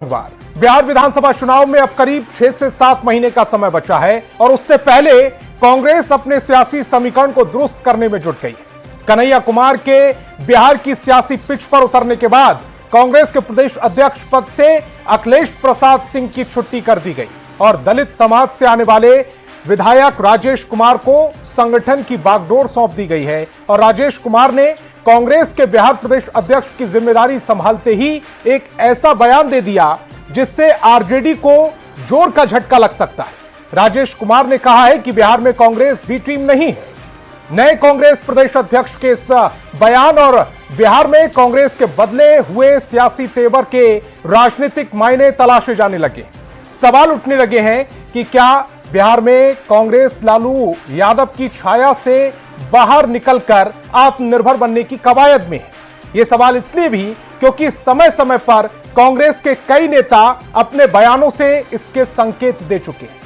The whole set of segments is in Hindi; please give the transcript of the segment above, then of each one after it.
बिहार विधानसभा चुनाव में अब करीब 6 से 7 महीने का समय बचा है और उससे पहले कांग्रेस अपने सियासी समीकरण को दुरुस्त करने में जुट गई। कन्हैया कुमार के बिहार की सियासी पिच पर उतरने के बाद कांग्रेस के प्रदेश अध्यक्ष पद से अखिलेश प्रसाद सिंह की छुट्टी कर दी गई और दलित समाज से आने वाले विधायक राजेश कुमार को संगठन की बागडोर सौंप दी गई है और राजेश कुमार ने कांग्रेस के बिहार प्रदेश अध्यक्ष की जिम्मेदारी संभालते ही एक ऐसा बयान दे दिया जिससे आरजेडी को जोर का झटका लग सकता है। राजेश कुमार ने कहा है कि बिहार में कांग्रेस बी टीम नहीं है। नए कांग्रेस प्रदेश अध्यक्ष के इस बयान और बिहार में कांग्रेस के बदले हुए सियासी तेवर के राजनीतिक मायने तलाशे जाने लगे। सवाल उठने लगे हैं कि क्या बिहार में कांग्रेस लालू यादव की छाया से बाहर निकलकर आत्मनिर्भर बनने की कवायद में है। यह सवाल इसलिए भी क्योंकि समय समय पर कांग्रेस के कई नेता अपने बयानों से इसके संकेत दे चुके हैं।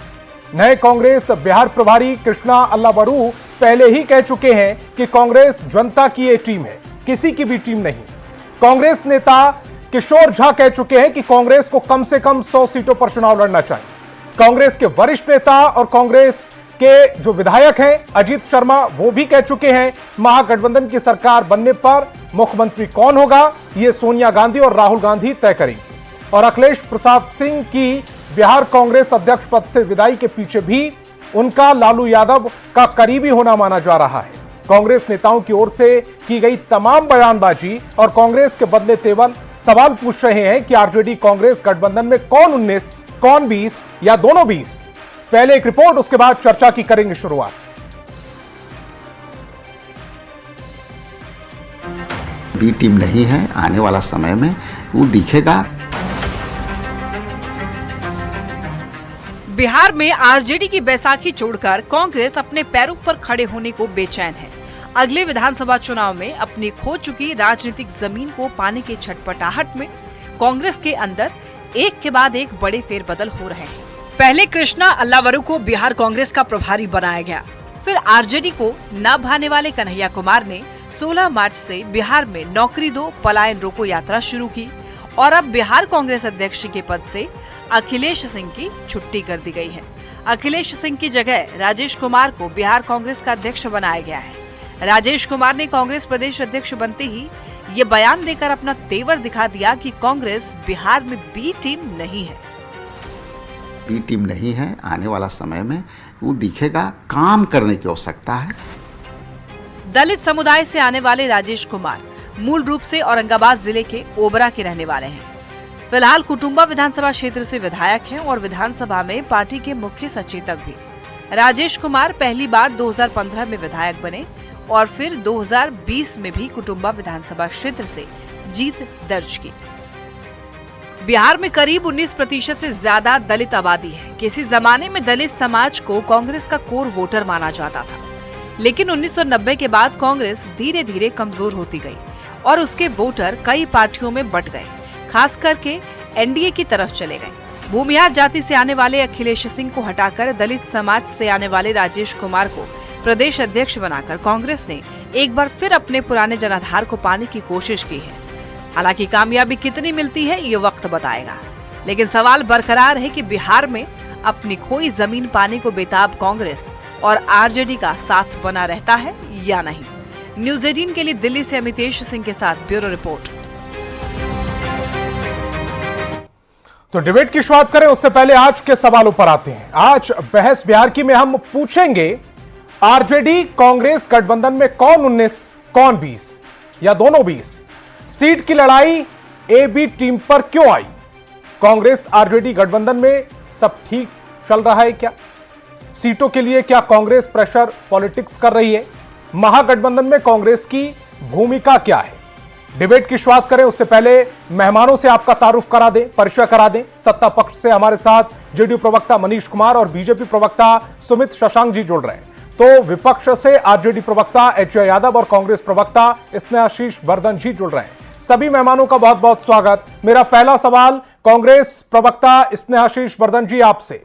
नए कांग्रेस बिहार प्रभारी कृष्णा अल्लावरू पहले ही कह चुके हैं कि कांग्रेस जनता की ये टीम है, किसी की भी टीम नहीं। कांग्रेस नेता किशोर झा कह चुके हैं कि कांग्रेस को कम से कम 100 सीटों पर चुनाव लड़ना चाहिए। कांग्रेस के वरिष्ठ नेता और कांग्रेस के जो विधायक हैं अजीत शर्मा वो भी कह चुके हैं महागठबंधन की सरकार बनने पर मुख्यमंत्री कौन होगा ये सोनिया गांधी और राहुल गांधी तय करेंगे। और अखिलेश प्रसाद सिंह की बिहार कांग्रेस अध्यक्ष पद से विदाई के पीछे भी उनका लालू यादव का करीबी होना माना जा रहा है। कांग्रेस नेताओं की ओर से की गई तमाम बयानबाजी और कांग्रेस के बदले तेवर सवाल पूछ रहे हैं कि आरजेडी कांग्रेस गठबंधन में कौन 19 कौन 20 या दोनों 20। पहले एक रिपोर्ट, उसके बाद चर्चा की करेंगे शुरुआत। बी टीम नहीं है, आने वाला समय में वो दिखेगा। बिहार में आरजेडी की बैसाखी छोड़कर कांग्रेस अपने पैरों पर खड़े होने को बेचैन है। अगले विधानसभा चुनाव में अपनी खो चुकी राजनीतिक जमीन को पाने की छटपटाहट में कांग्रेस के अंदर एक के बाद एक बड़े फेरबदल हो रहे हैं। पहले कृष्णा अल्लावरू को बिहार कांग्रेस का प्रभारी बनाया गया, फिर आरजेडी को न भाने वाले कन्हैया कुमार ने 16 मार्च से बिहार में नौकरी दो पलायन रोको यात्रा शुरू की और अब बिहार कांग्रेस अध्यक्ष के पद से अखिलेश सिंह की छुट्टी कर दी गई है। अखिलेश सिंह की जगह राजेश कुमार को बिहार कांग्रेस का अध्यक्ष बनाया गया है। राजेश कुमार ने कांग्रेस प्रदेश अध्यक्ष बनते ही ये बयान देकर अपना तेवर दिखा दिया कि कांग्रेस बिहार में बी टीम नहीं है। बी टीम नहीं है, आने वाला समय में वो दिखेगा। काम करने की आवश्यकता है। दलित समुदाय से आने वाले राजेश कुमार मूल रूप से औरंगाबाद जिले के ओबरा के रहने वाले हैं। फिलहाल कुटुंबा विधानसभा क्षेत्र से विधायक हैं और विधानसभा में पार्टी के मुख्य सचेतक भी। राजेश कुमार पहली बार 2015 में विधायक बने और फिर 2020 में भी कुटुंबा विधानसभा क्षेत्र से जीत दर्ज की। बिहार में करीब 19% से ज्यादा दलित आबादी है। किसी जमाने में दलित समाज को कांग्रेस का कोर वोटर माना जाता था, लेकिन 1990 के बाद कांग्रेस धीरे धीरे कमजोर होती गई और उसके वोटर कई पार्टियों में बंट गए, खास करके एनडीए की तरफ चले गए। भूमिहार जाति से आने वाले अखिलेश सिंह को हटाकर दलित समाज से आने वाले राजेश कुमार को प्रदेश अध्यक्ष बनाकर कांग्रेस ने एक बार फिर अपने पुराने जनाधार को पाने की कोशिश की है। हालांकि कामयाबी कितनी मिलती है ये वक्त बताएगा, लेकिन सवाल बरकरार है कि बिहार में अपनी खोई जमीन पाने को बेताब कांग्रेस और आरजेडी का साथ बना रहता है या नहीं। न्यूज़ 18 के लिए दिल्ली से अमितेश सिंह के साथ ब्यूरो रिपोर्ट। तो डिबेट की शुरुआत करें उससे पहले आज के सवालों पर आते हैं। आज बहस बिहार की में हम पूछेंगे आरजेडी कांग्रेस गठबंधन में कौन 19 कौन 20 या दोनों 20। सीट की लड़ाई ए बी टीम पर क्यों आई? कांग्रेस आरजेडी गठबंधन में सब ठीक चल रहा है क्या? सीटों के लिए क्या कांग्रेस प्रेशर पॉलिटिक्स कर रही है? महागठबंधन में कांग्रेस की भूमिका क्या है? डिबेट की शुरुआत करें उससे पहले मेहमानों से आपका तारुफ करा दें, परिचय करा दें। सत्ता पक्ष से हमारे साथ जेडीयू प्रवक्ता मनीष कुमार और बीजेपी प्रवक्ता सुमित शशांक जी जुड़ रहे हैं, तो विपक्ष से आरजेडी प्रवक्ता एचए यादव और कांग्रेस प्रवक्ता स्नेहाशीष वर्धन जी जुड़ रहे हैं। सभी मेहमानों का बहुत बहुत स्वागत। मेरा पहला सवाल कांग्रेस प्रवक्ता स्नेहाशीष वर्धन जी आपसे।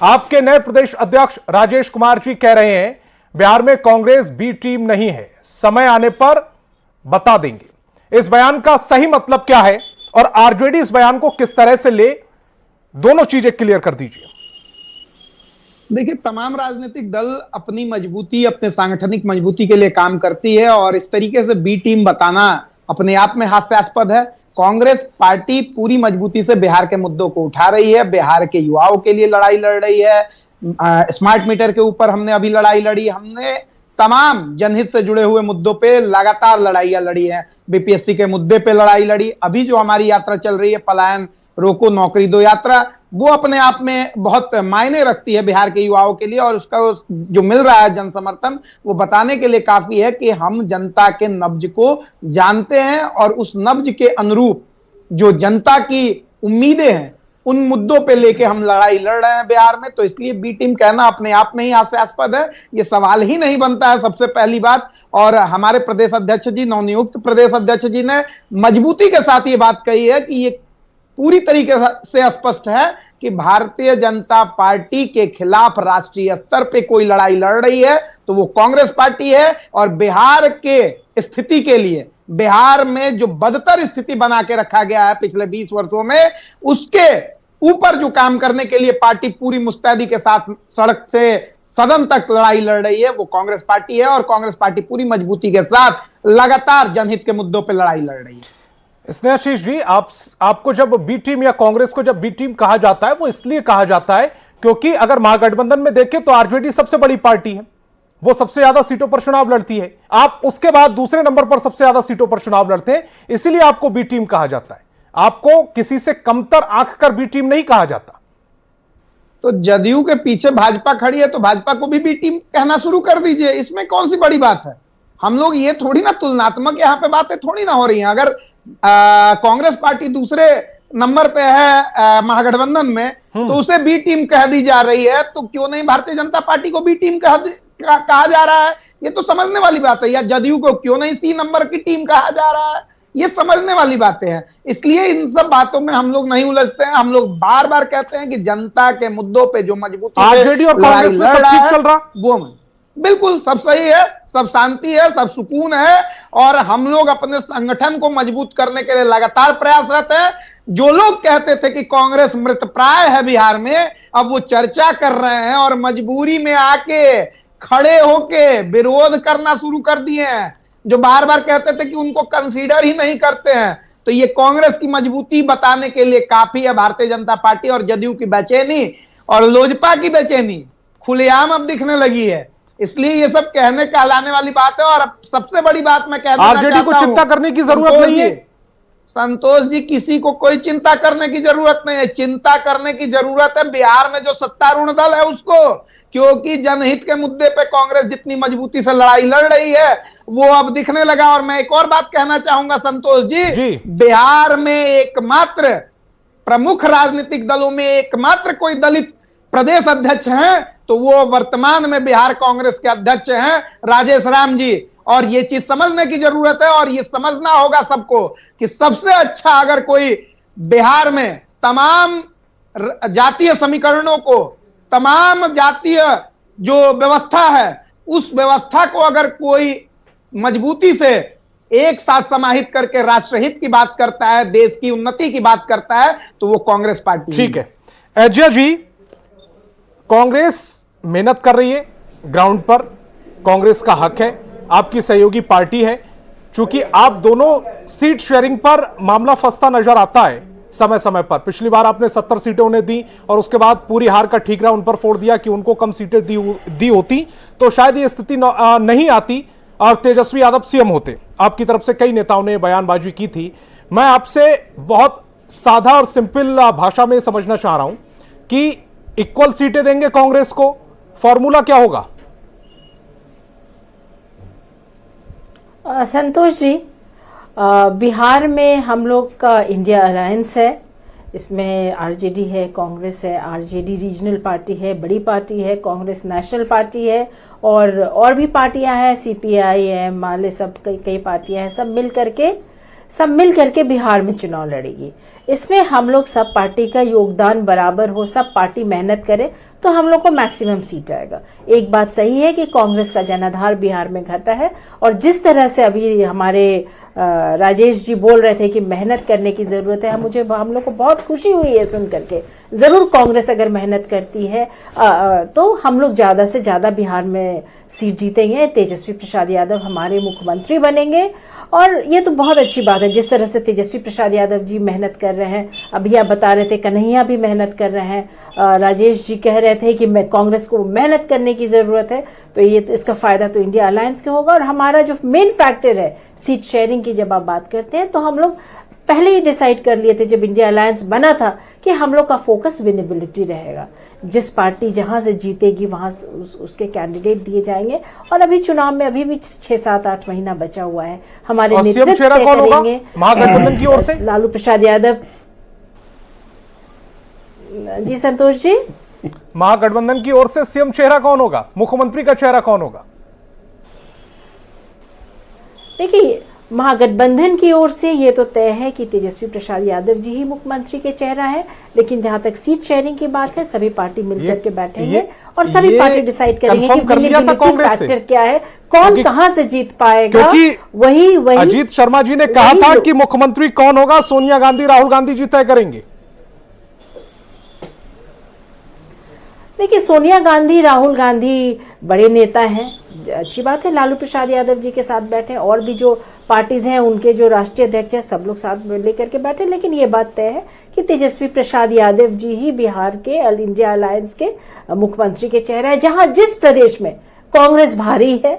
आपके नए प्रदेश अध्यक्ष राजेश कुमार जी कह रहे हैं बिहार में कांग्रेस बी टीम नहीं है, समय आने पर बता देंगे। इस बयान का सही मतलब क्या है और आरजेडी इस बयान को किस तरह से ले, दोनों चीजें क्लियर कर दीजिए। देखिए, तमाम राजनीतिक दल अपनी मजबूती, अपने सांगठनिक मजबूती के लिए काम करती है और इस तरीके से बी टीम बताना अपने आप में हास्यास्पद है। कांग्रेस पार्टी पूरी मजबूती से बिहार के मुद्दों को उठा रही है, बिहार के युवाओं के लिए लड़ाई लड़ रही है। स्मार्ट मीटर के ऊपर हमने अभी लड़ाई लड़ी, हमने तमाम जनहित से जुड़े हुए मुद्दों पे लगातार लड़ाइयां लड़ी हैं। बीपीएससी के मुद्दे पे लड़ाई लड़ी, अभी जो हमारी यात्रा चल रही है पलायन रोको नौकरी दो यात्रा, वो अपने आप में बहुत मायने रखती है बिहार के युवाओं के लिए और उसका जो मिल रहा है जन समर्थन, वो बताने के लिए काफी है कि हम जनता के नब्ज को जानते हैं और उस नब्ज के अनुरूप जो जनता की उम्मीदें हैं उन मुद्दों पे लेके हम लड़ाई लड़ रहे हैं बिहार में। तो इसलिए बी टीम कहना अपने आप में ही हास्यास्पद है, ये सवाल ही नहीं बनता है, सबसे पहली बात। और हमारे प्रदेश अध्यक्ष जी, नवनियुक्त प्रदेश अध्यक्ष जी ने मजबूती के साथ ये बात कही है कि ये पूरी तरीके से स्पष्ट है कि भारतीय जनता पार्टी के खिलाफ राष्ट्रीय स्तर पे कोई लड़ाई लड़ रही है तो वो कांग्रेस पार्टी है। और बिहार के स्थिति के लिए, बिहार में जो बदतर स्थिति बना के रखा गया है पिछले 20 वर्षों में, उसके ऊपर जो काम करने के लिए पार्टी पूरी मुस्तैदी के साथ सड़क से सदन तक लड़ाई लड़ रही है, वो कांग्रेस पार्टी है। और कांग्रेस पार्टी पूरी मजबूती के साथ लगातार जनहित के मुद्दों पर लड़ाई लड़ रही है। स्नेहाशीष जी, आपको जब बी टीम या कांग्रेस को जब बी टीम कहा जाता है, वो इसलिए कहा जाता है क्योंकि अगर महागठबंधन में देखें तो आरजेडी सबसे बड़ी पार्टी है, वो सबसे ज्यादा सीटों पर चुनाव लड़ती है। आप उसके बाद दूसरे नंबर पर सबसे ज्यादा सीटों पर चुनाव लड़ते हैं, इसीलिए आपको बी टीम कहा जाता है। आपको किसी से कमतर आंक कर बी टीम नहीं कहा जाता। तो जदयू के पीछे भाजपा खड़ी है तो भाजपा को भी बी टीम कहना शुरू कर दीजिए, इसमें कौन सी बड़ी बात है। हम लोग ये थोड़ी ना तुलनात्मक यहाँ पे बातें थोड़ी ना हो रही हैं। अगर कांग्रेस पार्टी दूसरे नंबर पे है महागठबंधन में तो उसे बी टीम कह दी जा रही है, तो क्यों नहीं भारतीय जनता पार्टी को बी टीम कहा जा रहा है? ये तो समझने वाली बात है। या जदयू को क्यों नहीं सी नंबर की टीम कहा जा रहा है? ये समझने वाली बातें हैं। इसलिए इन सब बातों में हम लोग नहीं उलझते हैं। हम लोग बार बार कहते हैं कि जनता के मुद्दों पे जो मजबूती आरजेडी और कांग्रेस में सब ठीक चल रहा, वो बिल्कुल सब सही है, सब शांति है, सब सुकून है और हम लोग अपने संगठन को मजबूत करने के लिए लगातार प्रयासरत है। जो लोग कहते थे कि कांग्रेस मृतप्राय है बिहार में, अब वो चर्चा कर रहे हैं और मजबूरी में आके खड़े होके विरोध करना शुरू कर दिए हैं। जो बार बार कहते थे कि उनको कंसीडर ही नहीं करते हैं, तो ये कांग्रेस की मजबूती बताने के लिए काफी है। भारतीय जनता पार्टी और जदयू की बेचैनी और लोजपा की बेचैनी खुलेआम अब दिखने लगी है, इसलिए ये सब कहने कहलाने वाली बात है। और अब सबसे बड़ी बात मैं कह देना चाहता हूं, आरजेडी को चिंता करने की जरूरत नहीं है। संतोष जी, किसी को कोई चिंता करने की जरूरत नहीं है। चिंता करने की जरूरत है बिहार में जो सत्तारूढ़ दल है उसको, क्योंकि जनहित के मुद्दे पे कांग्रेस जितनी मजबूती से लड़ाई लड़ रही है वो अब दिखने लगा। और मैं एक और बात कहना चाहूंगा संतोष जी, बिहार में एकमात्र प्रमुख राजनीतिक दलों में एकमात्र कोई दलित प्रदेश अध्यक्ष हैं तो वो वर्तमान में बिहार कांग्रेस के अध्यक्ष हैं राजेश राम जी। और ये चीज समझने की जरूरत है और ये समझना होगा सबको कि सबसे अच्छा अगर कोई बिहार में तमाम जातीय समीकरणों को, तमाम जातीय जो व्यवस्था है उस व्यवस्था को अगर कोई मजबूती से एक साथ समाहित करके राष्ट्रहित की बात करता है, देश की उन्नति की बात करता है, तो वो कांग्रेस पार्टी। ठीक है अजय जी, कांग्रेस मेहनत कर रही है ग्राउंड पर, कांग्रेस का हक है, आपकी सहयोगी पार्टी है। चूंकि आप दोनों सीट शेयरिंग पर मामला फंसता नजर आता है समय समय पर। पिछली बार आपने 70 सीटें उन्हें दी और उसके बाद पूरी हार का ठीकरा उन पर फोड़ दिया कि उनको कम सीटें दी होती तो शायद ये स्थिति नहीं आती और तेजस्वी यादव सीएम होते। आपकी तरफ से कई नेताओं ने बयानबाजी की थी। मैं आपसे बहुत सादा और सिंपल भाषा में समझना चाह रहा हूं कि इक्वल सीटें देंगे कांग्रेस को, फॉर्मूला क्या होगा? संतोष जी, बिहार में हम लोग का इंडिया अलायंस है, इसमें आरजेडी है, कांग्रेस है, आरजेडी रीजनल पार्टी है, बड़ी पार्टी है, कांग्रेस नेशनल पार्टी है और भी पार्टियां हैं, सीपीआई है, माले, सब कई पार्टियां हैं, सब मिल करके बिहार में चुनाव लड़ेगी। इसमें हम लोग सब पार्टी का योगदान बराबर हो, सब पार्टी मेहनत करे तो हम लोग को मैक्सिमम सीट आएगा। एक बात सही है कि कांग्रेस का जनाधार बिहार में घटा है, और जिस तरह से अभी हमारे राजेश जी बोल रहे थे कि मेहनत करने की जरूरत है, हम लोग को बहुत खुशी हुई है सुन करके। जरूर कांग्रेस अगर मेहनत करती है तो हम लोग ज्यादा से ज्यादा बिहार में सीट जीतेंगे, तेजस्वी प्रसाद यादव हमारे मुख्यमंत्री बनेंगे, और ये तो बहुत अच्छी बात है। जिस तरह से तेजस्वी प्रसाद यादव जी मेहनत कर रहे हैं, अभी आप बता रहे थे कन्हैया भी मेहनत कर रहे हैं, राजेश जी कह रहे थे कि कांग्रेस को मेहनत करने की जरूरत है, तो ये इसका फायदा तो इंडिया अलायंस के होगा। और हमारा जो मेन फैक्टर है सीट शेयरिंग की, जब आप बात करते हैं तो हम लोग पहले ही डिसाइड कर लिए थे जब इंडिया अलायंस बना था कि हम लोग का फोकस विनेबिलिटी रहेगा। जिस पार्टी जहां से जीतेगी वहां उसके कैंडिडेट दिए जाएंगे, और अभी चुनाव में अभी भी 6-7-8 महीना बचा हुआ है। हमारे नेतृत्व तय करेंगे महागठबंधन की ओर से लालू प्रसाद यादव जी। संतोष जी, महागठबंधन की ओर से सीएम चेहरा कौन होगा, मुख्यमंत्री का चेहरा कौन होगा? देखिए, महागठबंधन की ओर से ये तो तय है कि तेजस्वी प्रसाद यादव जी ही मुख्यमंत्री के चेहरा है, लेकिन जहां तक सीट शेयरिंग की बात है सभी पार्टी मिलकर के बैठेंगे और सभी पार्टी डिसाइड करेंगे कि विनेबिलिटी फैक्टर क्या है, कौन कहां से जीत पाएगा। क्योंकि वही अजीत शर्मा जी ने कहा था कि मुख्यमंत्री कौन होगा सोनिया गांधी राहुल गांधी जी तय करेंगे। देखिए, सोनिया गांधी राहुल गांधी बड़े नेता हैं, अच्छी बात है। लालू प्रसाद यादव जी के साथ बैठे, और भी जो पार्टीज हैं उनके जो राष्ट्रीय अध्यक्ष हैं सब लोग साथ लेकर के बैठे, लेकिन ये बात तय है कि तेजस्वी प्रसाद यादव जी ही बिहार के इंडिया अलायंस के मुख्यमंत्री के चेहरा है। जहां जिस प्रदेश में कांग्रेस भारी है,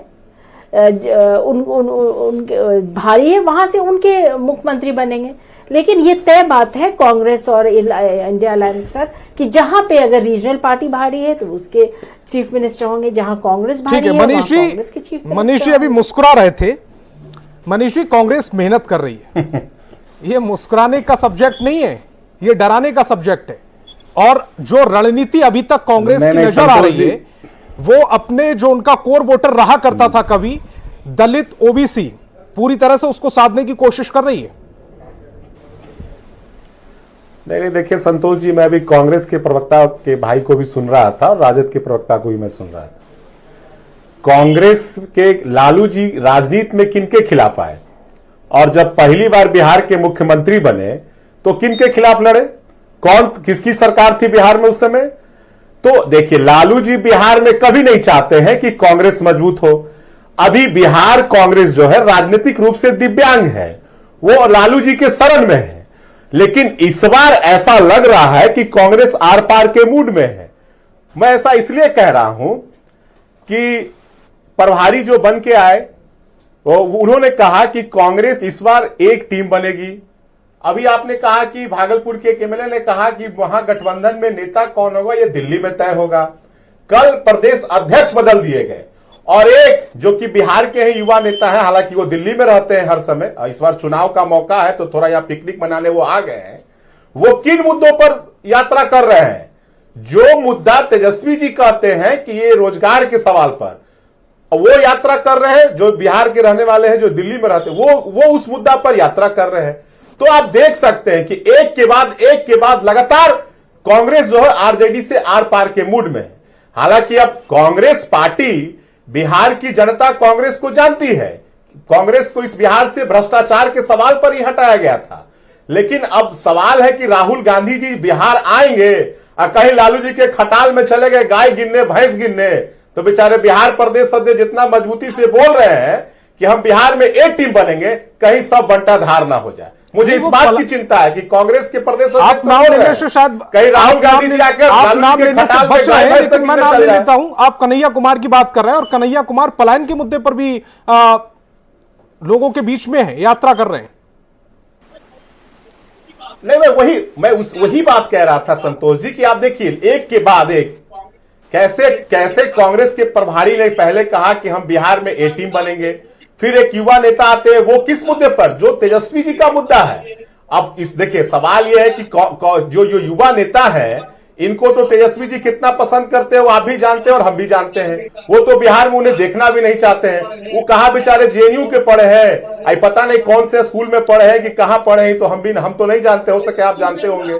भारी है, वहां से उनके मुख्यमंत्री बनेंगे। लेकिन ये तय बात है कांग्रेस और इंडिया अलायंस के साथ कि जहां पे अगर रीजनल पार्टी भारी है तो उसके चीफ मिनिस्टर होंगे, जहां कांग्रेस भारी है वहां कांग्रेस के चीफ मिनिस्टर। मनीष जी अभी मुस्कुरा रहे थे। मनीष जी, कांग्रेस मेहनत कर रही है, ये मुस्कुराने का सब्जेक्ट नहीं है, ये डराने का सब्जेक्ट है। और जो रणनीति अभी तक कांग्रेस की नजर आ रही है, वो अपने जो उनका कोर वोटर रहा करता था कभी, दलित ओबीसी, पूरी तरह से उसको साधने की कोशिश कर रही है। नहीं, देखिए संतोष जी, मैं अभी कांग्रेस के प्रवक्ता के भाई को भी सुन रहा था और राजद के प्रवक्ता को भी मैं सुन रहा था। कांग्रेस के लालू जी राजनीति में किनके खिलाफ आए, और जब पहली बार बिहार के मुख्यमंत्री बने तो किनके खिलाफ लड़े, कौन किसकी सरकार थी बिहार में उस समय? तो देखिए, लालू जी बिहार में कभी नहीं चाहते हैं कि कांग्रेस मजबूत हो। अभी बिहार कांग्रेस जो है राजनीतिक रूप से दिव्यांग है, वो लालू जी के शरण में है। लेकिन इस बार ऐसा लग रहा है कि कांग्रेस आर पार के मूड में है। मैं ऐसा इसलिए कह रहा हूं कि प्रभारी जो बन के आए उन्होंने कहा कि कांग्रेस इस बार एक टीम बनेगी। अभी आपने कहा कि भागलपुर के एक एमएलए ने कहा कि वहां गठबंधन में नेता कौन होगा ये दिल्ली में तय होगा। कल प्रदेश अध्यक्ष बदल दिए गए, और एक जो कि बिहार के ही युवा नेता है, हालांकि वो दिल्ली में रहते हैं हर समय, इस बार चुनाव का मौका है तो थोड़ा यहाँ पिकनिक मनाने वो आ गए हैं। वो किन मुद्दों पर यात्रा कर रहे हैं? जो मुद्दा तेजस्वी जी कहते हैं कि ये रोजगार के सवाल पर वो यात्रा कर रहे हैं, जो बिहार के रहने वाले हैं जो दिल्ली में रहते हैं वो उस मुद्दा पर यात्रा कर रहे हैं। तो आप देख सकते हैं कि एक के बाद लगातार कांग्रेस जो है आरजेडी से आर पार के मूड में है। हालांकि अब कांग्रेस पार्टी, बिहार की जनता कांग्रेस को जानती है, कांग्रेस को इस बिहार से भ्रष्टाचार के सवाल पर ही हटाया गया था। लेकिन अब सवाल है कि राहुल गांधी जी बिहार आएंगे और कहीं लालू जी के खटाल में चले गए गाय गिनने भैंस गिनने, तो बेचारे बिहार प्रदेश अध्यक्ष जितना मजबूती से बोल रहे हैं कि हम बिहार में एक टीम बनेंगे, कहीं सब बंटाधार ना हो जाए। मुझे इस बात की चिंता है कि कांग्रेस के प्रदेश आप नाम लेने से शायद कहीं राहुल गांधी जी आकर आप नाम लेने से बच रहे हैं, लेकिन मैं नाम ले लेता हूं। आप कन्हैया कुमार की बात कर रहे हैं और कन्हैया कुमार पलायन के मुद्दे पर भी लोगों के बीच में है, यात्रा कर रहे हैं। नहीं, मैं वही बात कह रहा था संतोष जी कि आप देखिए एक के बाद एक कैसे कांग्रेस के प्रभारी ने पहले कहा कि हम बिहार में ए टीम बनेंगे, फिर एक युवा नेता आते हैं, वो किस मुद्दे पर? जो तेजस्वी जी का मुद्दा है। अब इस देखिए सवाल यह है कि जो युवा नेता है इनको तो तेजस्वी जी कितना पसंद करते हैं वो आप भी जानते हैं और हम भी जानते हैं। वो तो बिहार में उन्हें देखना भी नहीं चाहते हैं। वो कहां बेचारे जेएनयू के पढ़े हैं, आई पता नहीं कौन से स्कूल में पढ़े हैं कि कहां पढ़े हैं, तो हम तो नहीं जानते, हो सके आप जानते होंगे।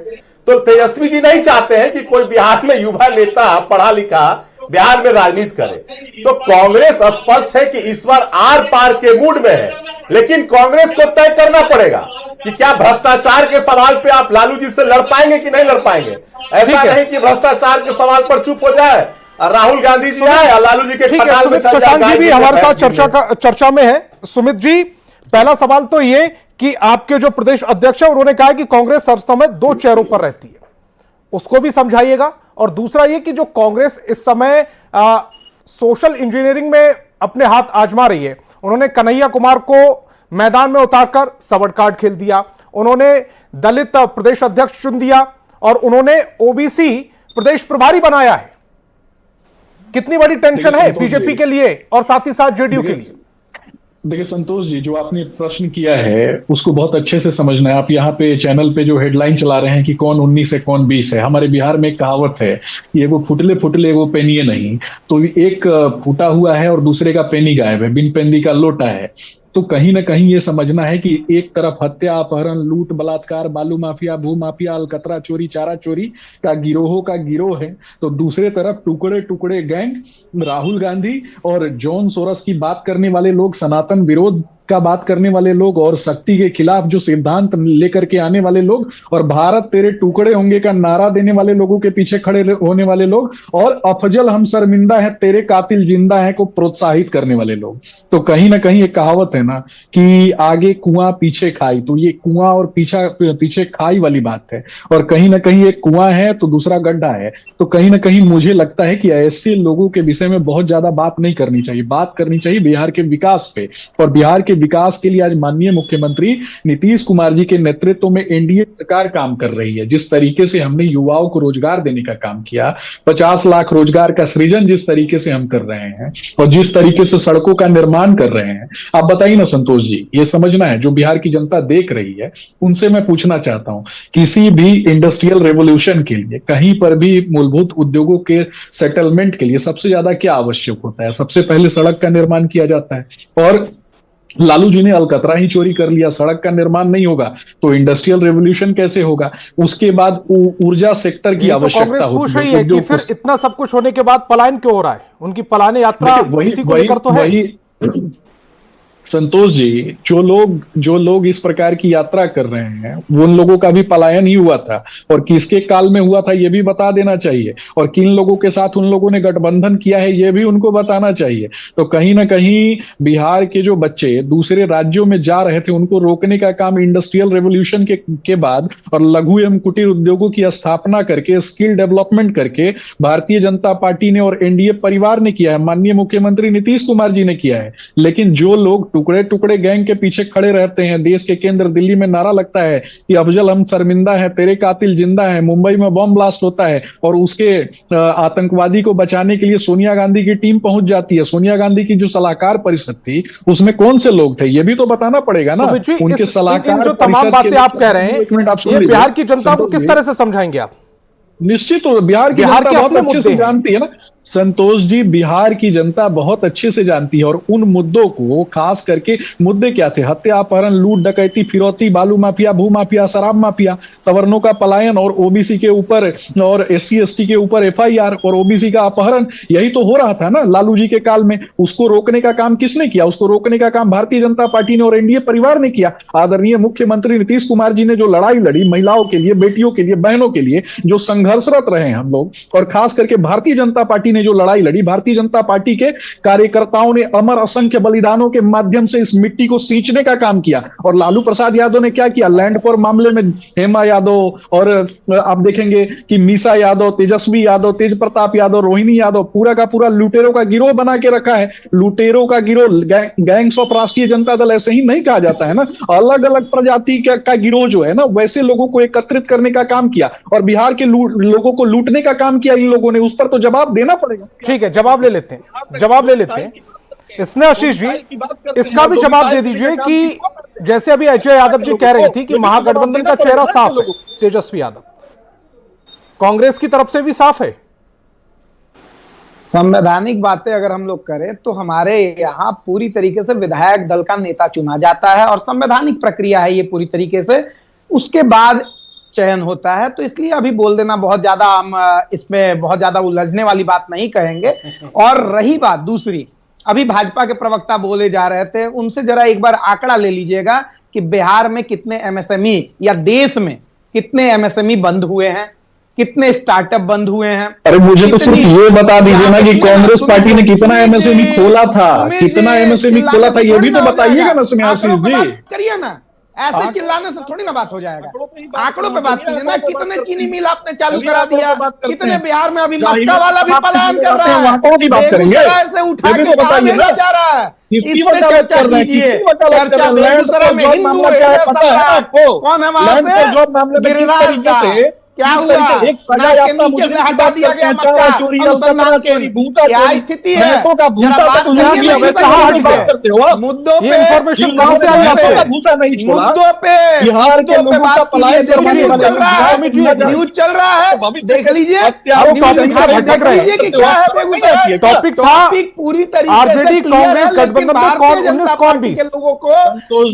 तो तेजस्वी जी नहीं चाहते हैं कि कोई बिहार में युवा नेता पढ़ा लिखा बिहार में राजनीति करे। तो कांग्रेस स्पष्ट है कि इस बार आर पार के मूड में है, लेकिन कांग्रेस को तय करना पड़ेगा कि क्या भ्रष्टाचार के सवाल पे आप लालू जी से लड़ पाएंगे कि नहीं लड़ पाएंगे। ऐसा नहीं कि भ्रष्टाचार के सवाल पर चुप हो जाए, राहुल गांधी जी आए और लालू जी के खटाल में चल जाए। शशांक जी भी हमारे साथ चर्चा में है। सुमित जी, पहला सवाल तो ये कि आपके जो प्रदेश अध्यक्ष है उन्होंने कहा कि कांग्रेस हर समय दो चेहरों पर रहती है, उसको भी समझाइएगा। और दूसरा ये कि जो कांग्रेस इस समय सोशल इंजीनियरिंग में अपने हाथ आजमा रही है, उन्होंने कन्हैया कुमार को मैदान में उतारकर सबड़ कार्ड खेल दिया, उन्होंने दलित प्रदेश अध्यक्ष चुन दिया और उन्होंने ओबीसी प्रदेश प्रभारी बनाया है। कितनी बड़ी टेंशन है बीजेपी के लिए और साथ ही साथ जेडीयू के लिए? देखिए संतोष जी, जो आपने प्रश्न किया है उसको बहुत अच्छे से समझना है। आप यहाँ पे चैनल पे जो हेडलाइन चला रहे हैं कि कौन 19 है कौन 20 है, हमारे बिहार में एक कहावत है, ये वो फुटले फुटले वो पेनिए नहीं, तो एक फूटा हुआ है और दूसरे का पेनी गायब है, बिन पेंदी का लोटा है। तो कहीं ना कहीं ये समझना है कि एक तरफ हत्या, अपहरण, लूट, बलात्कार, बालू माफिया, भू माफिया, अलकतरा चोरी, चारा चोरी का गिरोह है, तो दूसरे तरफ टुकड़े टुकड़े गैंग, राहुल गांधी और जॉन सोरस की बात करने वाले लोग, सनातन विरोध का बात करने वाले लोग और शक्ति के खिलाफ जो सिद्धांत लेकर के आने वाले लोग और भारत तेरे टुकड़े होंगे का नारा देने वाले लोगों के पीछे खड़े होने वाले लोग और अफजल हम शर्मिंदा है तेरे कातिल जिंदा है को प्रोत्साहित करने वाले लोग। तो कहीं ना कहीं एक कहावत है ना कि आगे कुआं पीछे खाई, तो ये कुआं और पीछे खाई वाली बात है। और कहीं ना कहीं एक कुआं है तो दूसरा गड्ढा है। तो कहीं ना कहीं मुझे लगता है कि ऐसे लोगों के विषय में बहुत ज्यादा बात नहीं करनी चाहिए। बात करनी चाहिए बिहार के विकास पे, और बिहार के विकास के लिए आज माननीय मुख्यमंत्री नीतीश कुमार जी के नेतृत्व में एनडीए सरकार काम कर रही है। जिस तरीके से हमने युवाओं को रोजगार देने का काम किया, 50 लाख रोजगार का सृजन जिस तरीके से हम कर रहे हैं और जिस तरीके से सड़कों का निर्माण कर रहे हैं, आप बताइए ना संतोष जी, ये समझना है जो बिहार की जनता देख रही है उनसे मैं पूछना चाहता हूं, किसी भी इंडस्ट्रियल रेवोल्यूशन के लिए, कहीं पर भी मूलभूत उद्योगों के सेटलमेंट के लिए सबसे ज्यादा क्या आवश्यक होता है? सबसे पहले सड़क का निर्माण किया जाता है। और लालू जी ने अलकतरा ही चोरी कर लिया, सड़क का निर्माण नहीं होगा तो इंडस्ट्रियल रेवोल्यूशन कैसे होगा? उसके बाद ऊर्जा सेक्टर की आवश्यकता होती है कि फिर इतना सब कुछ होने के बाद पलायन क्यों हो रहा है? उनकी पलायन यात्रा किसी को लेकर तो है। संतोष जी, जो लोग इस प्रकार की यात्रा कर रहे हैं वो उन लोगों का भी पलायन ही हुआ था, और किसके काल में हुआ था ये भी बता देना चाहिए, और किन लोगों के साथ उन लोगों ने गठबंधन किया है ये भी उनको बताना चाहिए। तो कहीं ना कहीं बिहार के जो बच्चे दूसरे राज्यों में जा रहे थे उनको रोकने का काम इंडस्ट्रियल रेवोल्यूशन के बाद और लघु एवं कुटीर उद्योगों की स्थापना करके, स्किल डेवलपमेंट करके भारतीय जनता पार्टी ने और एनडीए परिवार ने किया है, माननीय मुख्यमंत्री नीतीश कुमार जी ने किया है। लेकिन जो लोग टुकड़े टुकड़े गैंग के पीछे खड़े रहते हैं, देश के केंद्र दिल्ली में नारा लगता है कि अफजल हम शर्मिंदा है तेरे कातिल जिंदा है, मुंबई में बम ब्लास्ट होता है और उसके आतंकवादी को बचाने के लिए सोनिया गांधी की टीम पहुंच जाती है। सोनिया गांधी की जो सलाहकार परिषद थी उसमें कौन से लोग थे ये भी तो बताना पड़ेगा ना। उनके सलाहकार जो तमाम बातें आप कह रहे हैं ये बिहार की जनता को किस तरह से समझाएंगे आप? निश्चित हो, बिहार की जनता बहुत अच्छे से जानती है ना संतोष जी, बिहार की जनता बहुत अच्छे से जानती है। और उन मुद्दों को, खास करके मुद्दे क्या थे? हत्या, अपहरण, लूट, डकैती, फिरौती, बालू माफिया, भू माफिया, शराब माफिया, सवर्णों का पलायन और ओबीसी के ऊपर और एससी एसटी के ऊपर एफआईआर और ओबीसी का अपहरण, यही तो हो रहा था ना लालू जी के काल में। उसको रोकने का काम किसने किया? उसको रोकने का काम भारतीय जनता पार्टी ने और एनडीए परिवार ने किया। आदरणीय मुख्यमंत्री नीतीश कुमार जी ने जो लड़ाई लड़ी महिलाओं के लिए, बेटियों के लिए, बहनों के लिए, जो संघर्षरत रहे हैं हम लोग, और खास करके भारतीय जनता पार्टी ने जो लड़ाई लड़ी, भारतीय जनता पार्टी के कार्यकर्ताओं ने अमर असंख्य बलिदानों के माध्यम से इस मिट्टी को सींचने का काम किया। और लालू प्रसाद यादव ने क्या किया? लैंड फॉर मामले में हेमा यादव और आप देखेंगे कि मीसा यादव, तेजस्वी यादव, तेज प्रताप यादव, रोहिणी यादव, पूरा का पूरा लुटेरों का गिरोह बना के रखा है। लुटेरों का गिरोह, गैंग्स ऑफ राष्ट्रीय जनता दल ऐसे ही नहीं कहा जाता है ना, अलग अलग प्रजाति का गिरोह जो है ना, वैसे लोगों को एकत्रित करने का काम किया और बिहार के लोगों को लूटने का काम किया इन लोगों ने। उस पर तो जवाब देना पड़ेगा। ठीक है, जवाब ले लेते हैं। स्नेहाशीष जी, इसका भी जवाब दे दीजिए कि जैसे अभी अजय यादव जी कह रही थी कि महागठबंधन का चेहरा साफ है, तेजस्वी यादव, कांग्रेस की तरफ से भी साफ है। संवैधानिक बातें अगर हम लोग करें तो हमारे यहाँ पूरी तरीके से विधायक दल का नेता चुना जाता है और संवैधानिक प्रक्रिया है ये पूरी तरीके से, उसके बाद चयन होता है। तो इसलिए अभी बोल देना बहुत ज्यादा, हम इसमें बहुत ज्यादा उलझने वाली बात नहीं कहेंगे। और रही बात दूसरी, अभी भाजपा के प्रवक्ता बोले जा रहे थे, उनसे जरा एक बार आंकड़ा ले लीजिएगा कि बिहार में कितने एमएसएमई या देश में कितने एमएसएमई बंद हुए हैं, कितने स्टार्टअप बंद हुए हैं। अरे मुझे तो सिर्फ ये बता दीजिए ना कि कांग्रेस पार्टी ने कितना एमएसएमई खोला था, कितना एमएसएमई खोला था, ये भी तो बताइएगा ना स्नेहाशीष जी। करिए ना, ऐसे चिल्लाने से थोड़ी ना बात हो जाएगा। आंकड़ों पे बात कीजिए ना, कितने चीनी मिल आपने चालू करा दिया, कितने बिहार में अभी मक्का वाला भी पलायन कर रहा है, बेगूसराय से उठा के कहां भेजा जा रहा है, इस पे चर्चा कीजिए। चर्चा बेगूसराय में हिंदू कौन है वहां से, गिरिराज का क्या हुआ, नाक के नीचे से हटा दिया गया मक्का, अनुसंधान केंद्र, क्या स्थिति है, मुद्दों पे इंफॉर्मेशन कहां से आई आपको? मुद्दों पे बिहार के लोगों का पलायन न्यूज चल रहा है, देख लीजिए। टॉपिक था पूरी तरीके आरजेडी कांग्रेस गठबंधन में कौन 19 कौन 20 लोगों को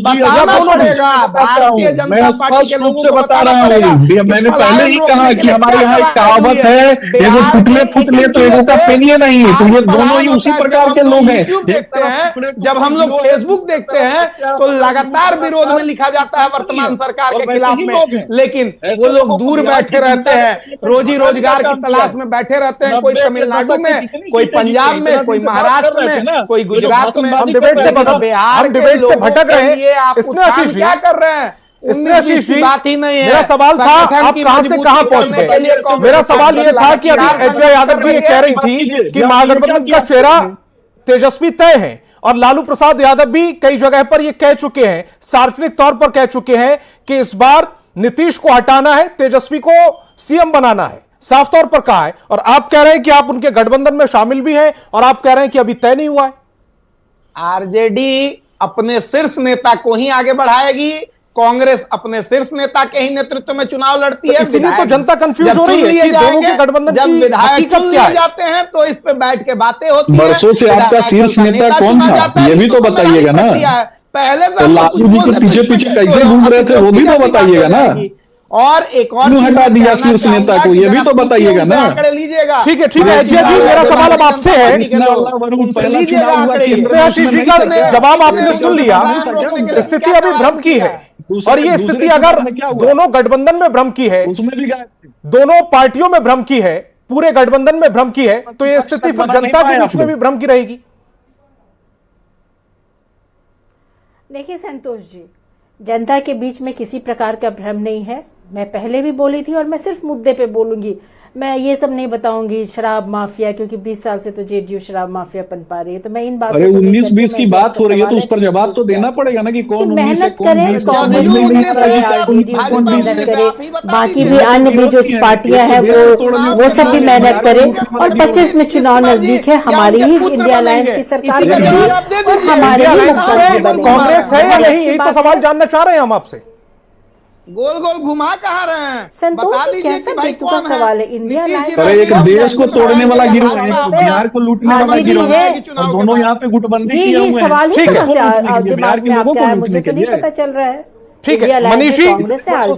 बताना पड़ेगा, भारतीय जनता पार्टी के लोगों को बता रहा हूँ। मैंने पहले ही कहा कि हमारे यहाँ एक कहावत है, एगो फुटले फुटले तो एगो का पेनिए नहीं है, तो ये दोनों ही उसी प्रकार के लोग हैं। देखते हैं जब हम लोग फेसबुक देखते हैं तो लगातार विरोध में लिखा जाता है वर्तमान सरकार के खिलाफ में, लेकिन वो लोग दूर बैठे रहते हैं, रोजी रोजगार की तलाश में बैठे रहते हैं, कोई तमिलनाडु में, कोई पंजाब में, कोई महाराष्ट्र में, कोई गुजरात में। हम डिबेट से भटक रहे हैं। इसने आशीष क्या कर रहे हैं, इसने आशीष जी, बात ही नहीं है। मेरा सवाल था आप कहां से कहां पहुंच गए। मेरा सवाल यह था कि अभी एचआई यादव जी ये कह रही थी कि महागठबंधन का चेहरा तेजस्वी तय है और लालू प्रसाद यादव भी कई जगह पर ये कह चुके हैं, सार्वजनिक तौर पर कह चुके हैं कि इस बार नीतीश को हटाना है, तेजस्वी को सीएम बनाना है, साफ तौर पर कहा है। और आप कह रहे हैं कि आप उनके गठबंधन में शामिल भी हैं और आप कह रहे हैं कि अभी तय नहीं हुआ है। आरजेडी अपने शीर्ष नेता को ही आगे बढ़ाएगी, कांग्रेस अपने शीर्ष नेता के ही नेतृत्व में चुनाव लड़ती है। इसीलिए तो जनता कंफ्यूज हो रही है कि दोनों के गठबंधन जब की विधायक चुन लिए क्या है। जाते हैं तो इस पे बैठ के बातें होती हैं। बरसों से आपका शीर्ष नेता कौन था, ये भी तो बताइएगा ना। पहले से लालू जी के पीछे पीछे कैसे घूम रहे थे, वो भी तो बताइएगा ना। और एक और क्यों हटा दिया शीर्ष नेता को, ये भी तो बताइएगा ना। लीजिएगा, ठीक है एचआई जी, मेरा सवाल अब आपसे है। आशीष जी का जवाब आपने सुन लिया। स्थिति अभी भ्रम की है और ये स्थिति अगर दोनों गठबंधन में भ्रम की है, दोनों पार्टियों में भ्रम की है, पूरे गठबंधन में भ्रम की है, तो ये स्थिति फिर जनता के बीच में भी भ्रम की रहेगी। देखिए संतोष जी, जनता के बीच में किसी प्रकार का भ्रम नहीं है। मैं पहले भी बोली थी और मैं सिर्फ मुद्दे पे बोलूंगी, मैं ये सब नहीं बताऊंगी शराब माफिया, क्योंकि 20 साल से तो जेडीयू शराब माफिया पन पा रही है, तो मैं इन बातों। अरे 19-20 की बात हो रही है तो उस पर जवाब तो देना पड़ेगा ना कि कौन 19 है कौन 20 करे, बाकी भी अन्य भी जो पार्टियां हैं वो सब भी मेहनत करे। और 25 में चुनाव नजदीक है, हमारी ही इंडिया अलायंस की सरकार बनेगी और हमारे ही मुख्यमंत्री बनेंगे। कांग्रेस है या नहीं, यही तो सवाल जानना चाह रहे हैं हम आपसे। गोल गोल घुमा कहा रहे हैं, संतोष जी कैसा बेतुका सवाल है। इंडिया अलायंस एक देश को तोड़ने वाला गिरोह है, बिहार को लूटने वाला गिरोह है, और दोनों यहाँ पे गुटबंदी किए हुए हैं। सवाल ही कहां से दिमाग में आपका है, मुझे तो नहीं पता चल रहा है। ठीक है मनीष जी,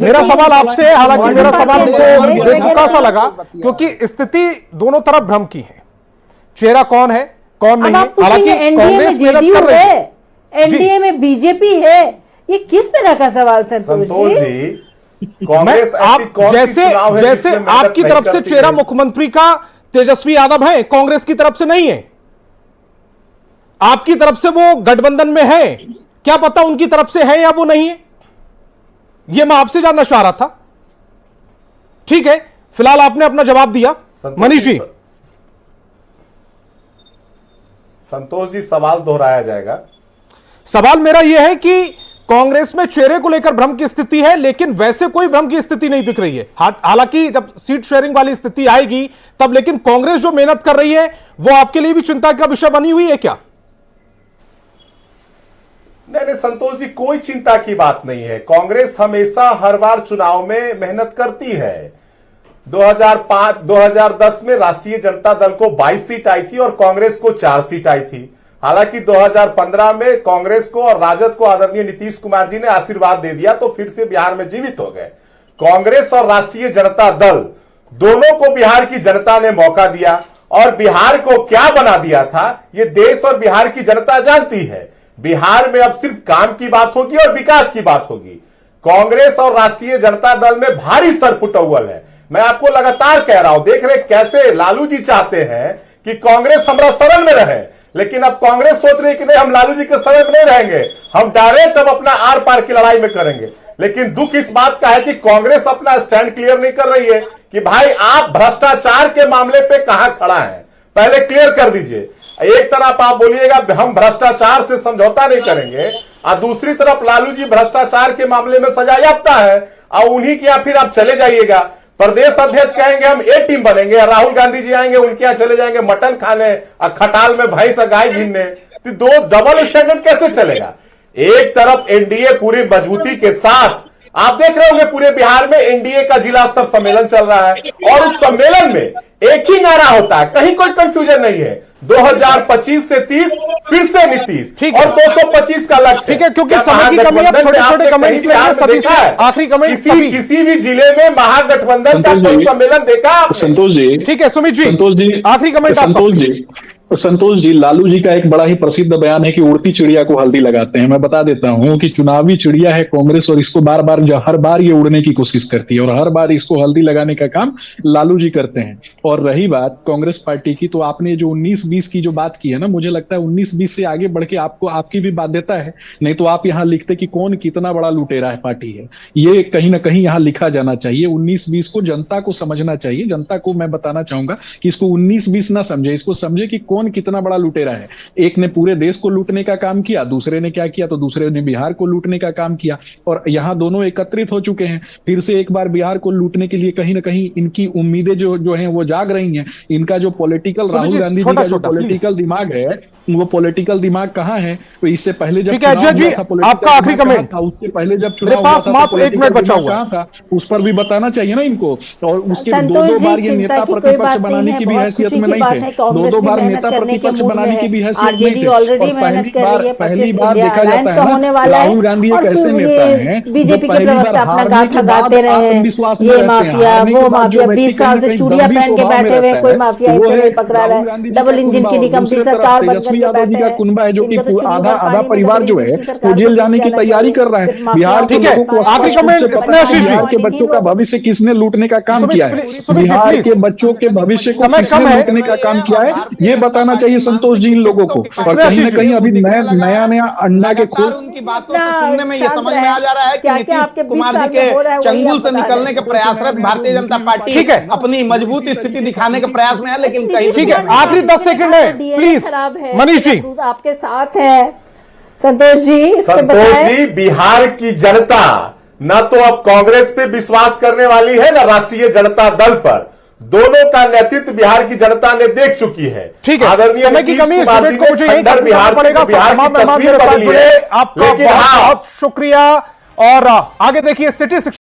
मेरा सवाल आपसे है, हालांकि मेरा सवाल को बेतुका सा लगा क्योंकि स्थिति दोनों तरफ भ्रम की है। चेहरा कौन है कौन नहीं, हालांकि कांग्रेस मेहनत कर रही है, एनडीए में बीजेपी है, ये किस तरह का सवाल संतोष जी? कांग्रेस आप जैसे आपकी तरफ से चेहरा मुख्यमंत्री का तेजस्वी यादव है, कांग्रेस की तरफ से नहीं है। आपकी तरफ से वो गठबंधन में है, क्या पता उनकी तरफ से है या वो नहीं है, ये मैं आपसे जानना चाह रहा था। ठीक है, फिलहाल आपने अपना जवाब दिया। मनीष जी, संतोष जी, सवाल दोहराया जाएगा। सवाल मेरा यह है कि कांग्रेस में चेहरे को लेकर भ्रम की स्थिति है, लेकिन वैसे कोई भ्रम की स्थिति नहीं दिख रही है। हालांकि जब सीट शेयरिंग वाली स्थिति आएगी तब, लेकिन कांग्रेस जो मेहनत कर रही है वो आपके लिए भी चिंता का विषय बनी हुई है क्या? नहीं संतोष जी, कोई चिंता की बात नहीं है। कांग्रेस हमेशा हर बार चुनाव में मेहनत करती है। 2010 में राष्ट्रीय जनता दल को 22 सीट आई थी और कांग्रेस को 4 सीट आई थी। हालांकि 2015 में कांग्रेस को और राजद को आदरणीय नीतीश कुमार जी ने आशीर्वाद दे दिया तो फिर से बिहार में जीवित हो गए। कांग्रेस और राष्ट्रीय जनता दल दोनों को बिहार की जनता ने मौका दिया और बिहार को क्या बना दिया था ये देश और बिहार की जनता जानती है। बिहार में अब सिर्फ काम की बात होगी और विकास की बात होगी। कांग्रेस और राष्ट्रीय जनता दल में भारी सरपुटौल है। मैं आपको लगातार कह रहा हूं, देख रहे कैसे लालू जी चाहते हैं कि कांग्रेस हमारा शरण में रहे, लेकिन अब कांग्रेस सोच रही है कि नहीं, हम लालू जी के शरण में नहीं रहेंगे, हम डायरेक्ट अब अपना आर पार की लड़ाई में करेंगे। लेकिन दुख इस बात का है कि कांग्रेस अपना स्टैंड क्लियर नहीं कर रही है कि भाई आप भ्रष्टाचार के मामले पे कहां खड़ा है, पहले क्लियर कर दीजिए। एक तरफ आप बोलिएगा हम भ्रष्टाचार से समझौता नहीं करेंगे और दूसरी तरफ लालू जी भ्रष्टाचार के मामले में सजायाफ्ता है और उन्हीं के यहां फिर आप चले जाइएगा। प्रदेश अध्यक्ष कहेंगे हम ए टीम बनेंगे, राहुल गांधी जी आएंगे उनके यहां चले जाएंगे मटन खाने और खटाल में भैंस गाय गिनने। तो दो डबल स्टैंडर्ड कैसे चलेगा? एक तरफ एनडीए पूरी मजबूती के साथ, आप देख रहे होंगे पूरे बिहार में एनडीए का जिला स्तर सम्मेलन चल रहा है और उस सम्मेलन में एक ही नारा होता है, कहीं कोई कंफ्यूजन नहीं है, 2025 से 30 फिर से नीतीश और 225 का लक्ष्य। ठीक है, क्योंकि समय की कमी है, छोटे-छोटे कमेंट्स लेंगे सभी से। आखिरी कमेंट किसी भी जिले में महागठबंधन का कोई सम्मेलन देखा? संतोष जी, ठीक है सुमित जी, संतोष जी, आखिरी कमेंट संतोष जी, लालू जी का एक बड़ा ही प्रसिद्ध बयान है कि उड़ती चिड़िया को हल्दी लगाते हैं। मैं बता देता हूं कि चुनावी चिड़िया है कांग्रेस और इसको हर बार ये उड़ने की कोशिश करती है और हर बार इसको हल्दी लगाने का काम लालू जी करते हैं। और रही बात कांग्रेस पार्टी की, तो आपने जो 19-20 की जो बात की है ना, मुझे लगता है 19-20 से आगे बढ़ के आपको आपकी भी बाध्यता है, नहीं तो आप यहां लिखते कि कौन कितना बड़ा लुटेरा है पार्टी है, ये कहीं ना कहीं यहां लिखा जाना चाहिए। 19-20 को जनता को समझना चाहिए। जनता को मैं बताना चाहूंगा कि इसको 19-20 ना समझे, इसको समझे कि कौन कितना बड़ा लुटेरा है। एक ने पूरे देश को लूटने का काम किया, दूसरे ने क्या किया, तो दूसरे ने बिहार को लूटने का काम किया और यहां दोनों एकत्रित हो चुके हैं। फिर से एक बार बिहार को लूटने के लिए कहीं ना कहीं इनकी उम्मीदें जो हैं वो जाग रही हैं। इनका जो पॉलिटिकल, राहुल गांधी जी का जो पॉलिटिकल दिमाग है, वो पॉलिटिकल दिमाग कहाँ है? तो इससे पहले जब आपका आखिरी कमेंट था, उससे पहले जब चुनाव था उस पर भी बताना चाहिए ना इनको। और उसके दो बार ये नेता प्रतिपक्ष बनाने की भी हैसियत में नहीं थे, दो बार नेता प्रतिपक्ष बनाने की भी हैसियत नहीं थे। और पहली बार देखा जाता है ना, राहुल गांधी एक ऐसे नेता हैं बीजेपी के प्रवक्ता अपना गाथा गाते रहे हैं, ये माफिया वो माफिया, 20 साल से चूड़ियां पहन के बैठे हुए, कोई माफिया इसे नहीं पकड़ा रहा है। डबल इंजन की निकम्मी सरकार बनकर यादव जी का कुनबा है जो कि आधा परिवार जो है वो जेल जाने की तैयारी कर रहा है। बिहार के लोगों को बिहार के बच्चों का भविष्य किसने लूटने का काम किया है, बिहार के बच्चों के भविष्य को किसने लूटने का काम किया है, ये बताना चाहिए संतोष जी इन लोगों को। और कहीं ना कहीं अभी नया अंडा के खोल उनकी बातों को सुनने में ये समझ में आ जा रहा है कि नीतीश कुमार जी के चंगुल से निकलने के प्रयासरत भारतीय जनता पार्टी अपनी मजबूत स्थिति दिखाने के प्रयास में है, लेकिन कहीं ठीक है, आखिरी 10 सेकंड है प्लीज मनीष जी, आपके साथ है संतोष जी। बिहार की जनता न तो अब कांग्रेस पे विश्वास करने वाली है न राष्ट्रीय जनता दल पर, दोनों का नेतृत्व बिहार की जनता ने देख चुकी है। ठीक है, समय की कमी, इस डिबेट को मुझे यही बिहार पड़ेगा। की तस्वीर बदली है। आपका बहुत शुक्रिया और आगे देखिए सिटी